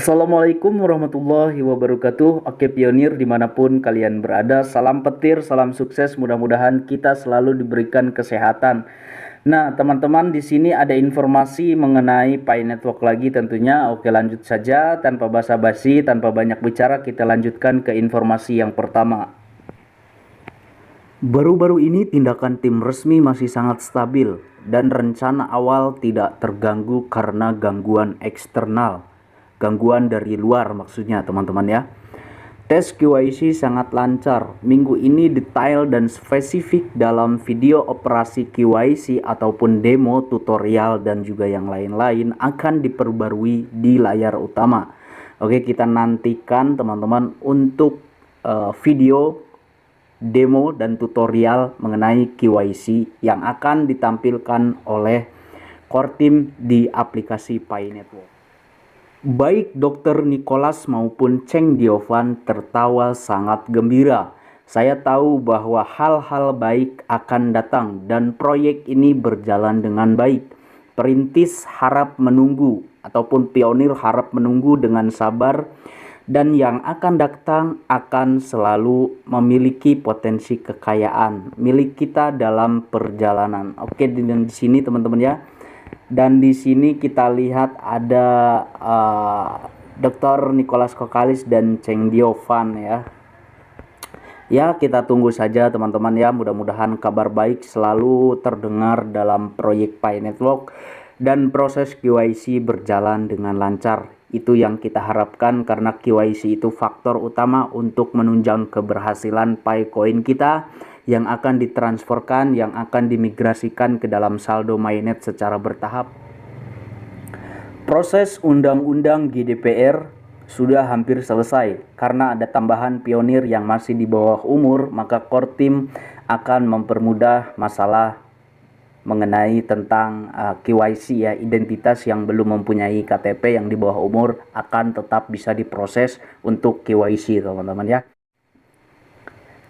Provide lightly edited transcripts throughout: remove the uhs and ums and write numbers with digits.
Assalamualaikum warahmatullahi wabarakatuh. Oke pionir dimanapun kalian berada, salam petir, salam sukses. Mudah-mudahan kita selalu diberikan kesehatan. Nah teman-teman, di sini ada informasi mengenai Pi Network lagi tentunya. Oke, lanjut saja tanpa basa-basi, tanpa banyak bicara, kita lanjutkan ke informasi yang pertama. Baru-baru ini tindakan tim resmi masih sangat stabil dan rencana awal tidak terganggu karena gangguan eksternal. Gangguan dari luar maksudnya teman-teman ya. Tes QIC sangat lancar. Minggu ini detail dan spesifik dalam video operasi QIC ataupun demo, tutorial dan juga yang lain-lain akan diperbarui di layar utama. Oke, kita nantikan teman-teman untuk video demo dan tutorial mengenai QIC yang akan ditampilkan oleh core team di aplikasi Pi Network. Baik Dr. Nicholas maupun Cheng Diovan tertawa sangat gembira. Saya tahu bahwa hal-hal baik akan datang dan proyek ini berjalan dengan baik. Perintis harap menunggu ataupun pionir harap menunggu dengan sabar, dan yang akan datang akan selalu memiliki potensi kekayaan milik kita dalam perjalanan. Oke, di sini teman-teman ya. Dan di sini kita lihat ada Dr. Nicholas Kokalis dan Cheng Diovan ya. Ya, kita tunggu saja teman-teman ya. Mudah-mudahan kabar baik selalu terdengar dalam proyek Pi Network dan proses QIC berjalan dengan lancar. Itu yang kita harapkan karena QIC itu faktor utama untuk menunjang keberhasilan Pi Coin kita yang akan ditransferkan, yang akan dimigrasikan ke dalam saldo mainnet secara bertahap. Proses undang-undang GDPR sudah hampir selesai. Karena ada tambahan pionir yang masih di bawah umur, maka core team akan mempermudah masalah mengenai tentang QIC ya, identitas yang belum mempunyai KTP yang di bawah umur akan tetap bisa diproses untuk QIC teman-teman ya.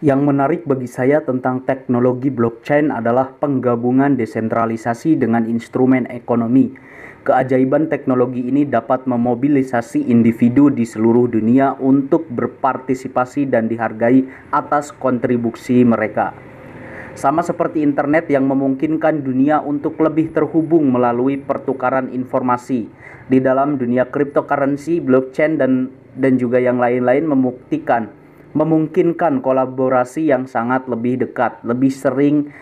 Yang menarik bagi saya tentang teknologi blockchain adalah penggabungan desentralisasi dengan instrumen ekonomi. Keajaiban teknologi ini dapat memobilisasi individu di seluruh dunia untuk berpartisipasi dan dihargai atas kontribusi mereka. Sama seperti internet yang memungkinkan dunia untuk lebih terhubung melalui pertukaran informasi. Di dalam dunia cryptocurrency, blockchain dan juga yang lain-lain memungkinkan kolaborasi yang sangat lebih dekat, lebih sering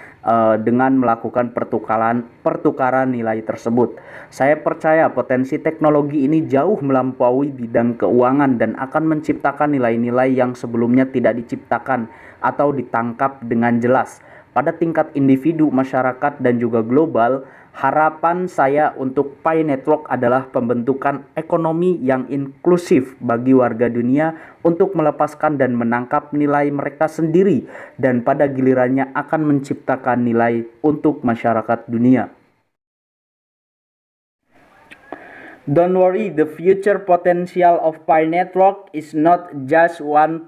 dengan melakukan pertukaran nilai tersebut. Saya percaya potensi teknologi ini jauh melampaui bidang keuangan dan akan menciptakan nilai-nilai yang sebelumnya tidak diciptakan atau ditangkap dengan jelas. Pada tingkat individu, masyarakat, dan juga global, harapan saya untuk Pi Network adalah pembentukan ekonomi yang inklusif bagi warga dunia untuk melepaskan dan menangkap nilai mereka sendiri dan pada gilirannya akan menciptakan nilai untuk masyarakat dunia. Don't worry, the future potential of Pi Network is not just $1,000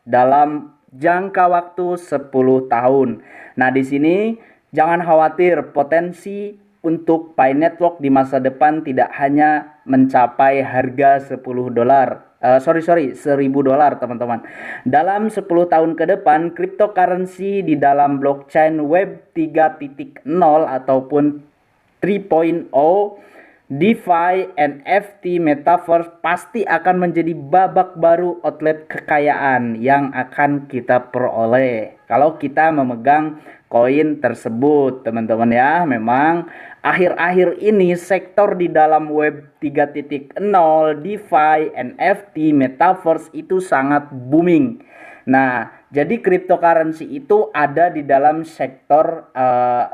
dalam jangka waktu 10 tahun. Nah, di sini jangan khawatir, potensi untuk Pi Network di masa depan tidak hanya mencapai harga $1.000 teman-teman. Dalam 10 tahun ke depan, cryptocurrency di dalam blockchain Web 3.0 ataupun 3.0, DeFi, NFT, Metaverse pasti akan menjadi babak baru outlet kekayaan yang akan kita peroleh kalau kita memegang koin tersebut teman-teman ya. Memang akhir-akhir ini sektor di dalam Web 3.0, DeFi, NFT, Metaverse itu sangat booming. Nah, jadi cryptocurrency itu ada di dalam sektor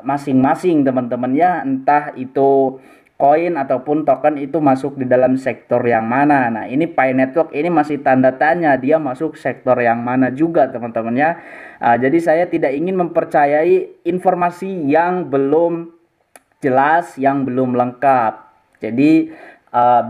masing-masing teman-teman ya, entah itu koin ataupun token itu masuk di dalam sektor yang mana. Nah, ini Pi Network ini masih tanda tanya dia masuk sektor yang mana juga teman-teman ya. Jadi saya tidak ingin mempercayai informasi yang belum jelas, yang belum lengkap. Jadi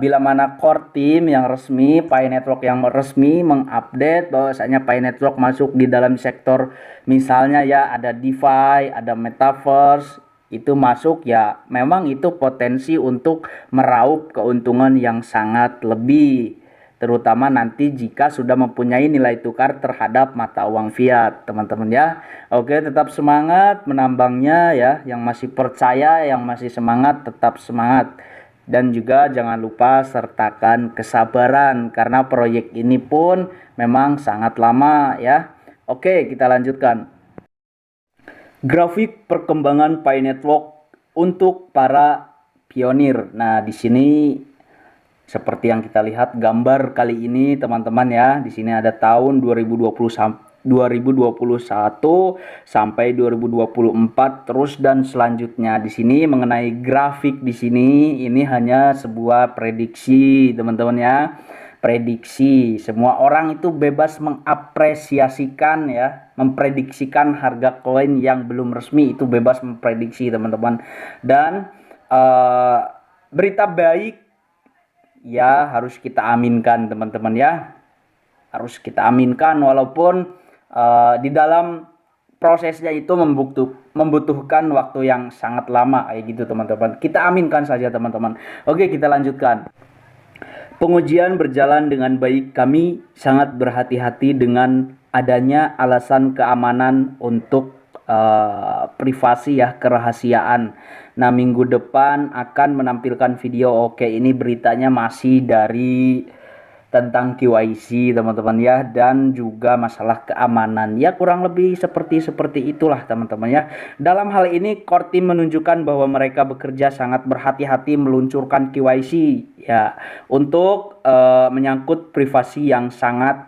bila mana core team yang resmi, Pi Network yang resmi mengupdate bahwasanya Pi Network masuk di dalam sektor misalnya ya ada DeFi, ada Metaverse, itu masuk, ya memang itu potensi untuk meraup keuntungan yang sangat lebih, terutama nanti jika sudah mempunyai nilai tukar terhadap mata uang fiat, teman-teman ya. Oke, tetap semangat menambangnya ya, yang masih percaya, yang masih semangat, tetap semangat. Dan juga jangan lupa sertakan kesabaran karena proyek ini pun memang sangat lama ya. Oke, kita lanjutkan. Grafik perkembangan Pi Network untuk para pionir. Nah, di sini seperti yang kita lihat gambar kali ini teman-teman ya. Di sini ada tahun 2021 sampai 2024 terus dan selanjutnya. Di sini mengenai grafik di sini ini hanya sebuah prediksi teman-teman ya. Prediksi, semua orang itu bebas mengapresiasikan ya, memprediksikan harga koin yang belum resmi, itu bebas memprediksi teman-teman. Dan berita baik ya harus kita aminkan teman-teman ya, harus kita aminkan walaupun di dalam prosesnya itu membutuhkan waktu yang sangat lama kayak gitu teman-teman. Kita aminkan saja teman-teman. Oke, kita lanjutkan. Pengujian berjalan dengan baik. Kami sangat berhati-hati dengan adanya alasan keamanan untuk privasi ya, kerahasiaan. Nah, minggu depan akan menampilkan video. Oke, ini beritanya masih dari tentang KYC teman-teman ya, dan juga masalah keamanan ya, kurang lebih seperti itulah teman-teman ya. Dalam hal ini core team menunjukkan bahwa mereka bekerja sangat berhati-hati meluncurkan KYC ya, untuk menyangkut privasi yang sangat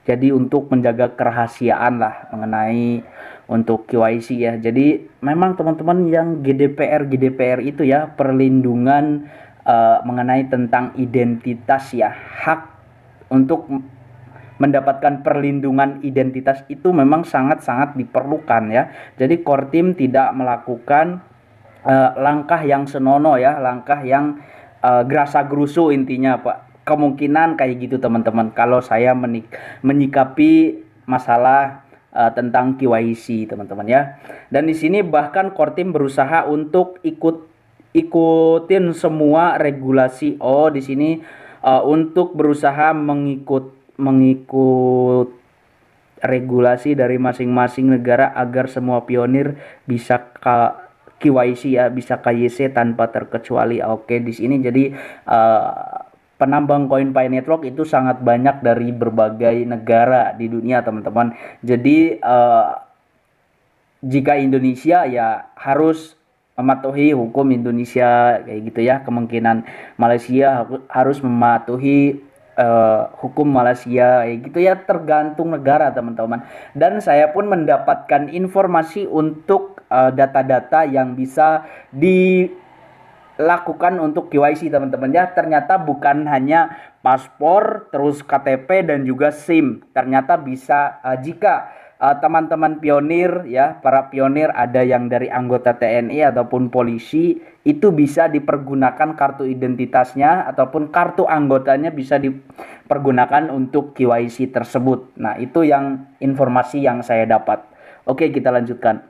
jadi untuk menjaga kerahasiaan lah mengenai untuk KYC ya. Jadi memang teman-teman yang GDPR itu ya, perlindungan mengenai tentang identitas ya, hak untuk mendapatkan perlindungan identitas itu memang sangat-sangat diperlukan ya. Jadi core team tidak melakukan langkah yang senonoh ya, langkah yang gerasa gerusu intinya Pak. Kemungkinan kayak gitu teman-teman kalau saya menyikapi masalah tentang KYC teman-teman ya. Dan di sini bahkan core team berusaha untuk ikutin semua regulasi. Oh, di sini untuk berusaha mengikut regulasi dari masing-masing negara agar semua pionir bisa KYC ya, bisa KYC tanpa terkecuali. Oke, di sini jadi penambang koin Pi Network itu sangat banyak dari berbagai negara di dunia teman-teman. Jadi jika Indonesia ya harus mematuhi hukum Indonesia kayak gitu ya. Kemungkinan Malaysia harus mematuhi hukum Malaysia kayak gitu ya, tergantung negara teman-teman. Dan saya pun mendapatkan informasi untuk data-data yang bisa dilakukan untuk KYC teman-teman ya. Ternyata bukan hanya paspor, terus KTP dan juga SIM. Ternyata bisa jika teman-teman pionir ya, para pionir ada yang dari anggota TNI ataupun polisi, itu bisa dipergunakan kartu identitasnya ataupun kartu anggotanya bisa dipergunakan untuk KYC tersebut. Nah, itu yang informasi yang saya dapat. Oke, kita lanjutkan.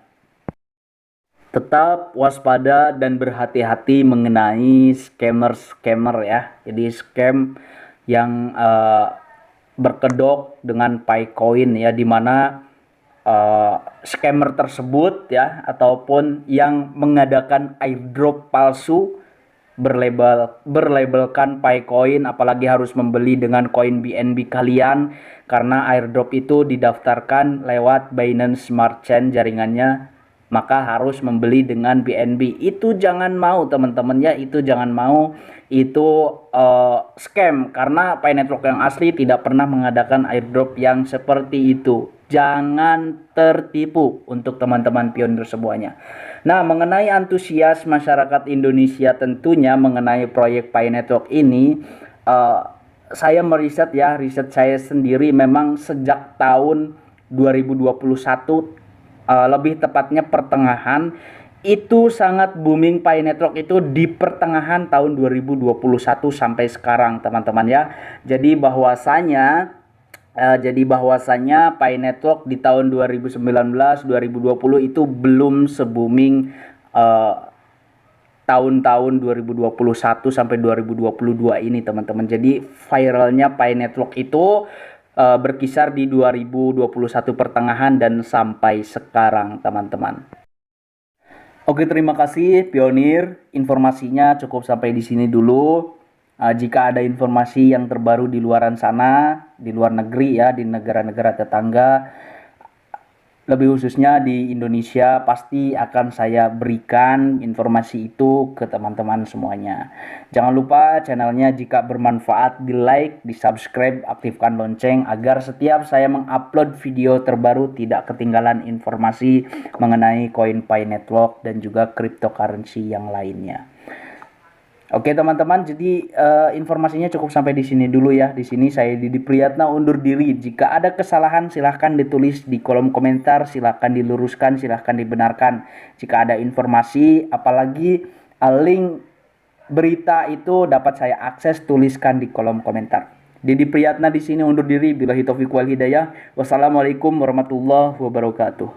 Tetap waspada dan berhati-hati mengenai scammer ya. Jadi scam yang berkedok dengan Picoin ya, dimana scammer tersebut ya, ataupun yang mengadakan airdrop palsu berlabelkan Picoin, apalagi harus membeli dengan koin BNB kalian, karena airdrop itu didaftarkan lewat Binance Smart Chain jaringannya, maka harus membeli dengan BNB. Itu jangan mau teman-teman ya, itu jangan mau, itu scam, karena Pi Network yang asli tidak pernah mengadakan airdrop yang seperti itu. Jangan tertipu untuk teman-teman pionir semuanya. Nah, mengenai antusias masyarakat Indonesia tentunya mengenai proyek Pi Network ini, saya meriset ya, riset saya sendiri memang sejak tahun 2021, lebih tepatnya pertengahan, itu sangat booming Pi Network itu di pertengahan tahun 2021 sampai sekarang teman-teman ya. Jadi bahwasanya Jadi bahwasanya Pi Network di tahun 2019-2020 itu belum se-booming eh, tahun-tahun 2021 sampai 2022 ini teman-teman. Jadi viralnya Pi Network itu berkisar di 2021 pertengahan dan sampai sekarang teman-teman. Oke, terima kasih Pionir. Informasinya cukup sampai di sini dulu. Jika ada informasi yang terbaru di luaran sana, di luar negeri ya, di negara-negara tetangga, lebih khususnya di Indonesia, pasti akan saya berikan informasi itu ke teman-teman semuanya. Jangan lupa channelnya jika bermanfaat di like, di subscribe, aktifkan lonceng agar setiap saya mengupload video terbaru tidak ketinggalan informasi mengenai koin Pi Network dan juga cryptocurrency yang lainnya. Oke teman-teman, jadi informasinya cukup sampai di sini dulu ya. Di sini saya Didi Priyatna undur diri. Jika ada kesalahan silahkan ditulis di kolom komentar, silahkan diluruskan, silahkan dibenarkan. Jika ada informasi, apalagi link berita itu dapat saya akses, tuliskan di kolom komentar. Didi Priyatna di sini undur diri. Billahi taufiq wal hidayah. Wassalamualaikum warahmatullahi wabarakatuh.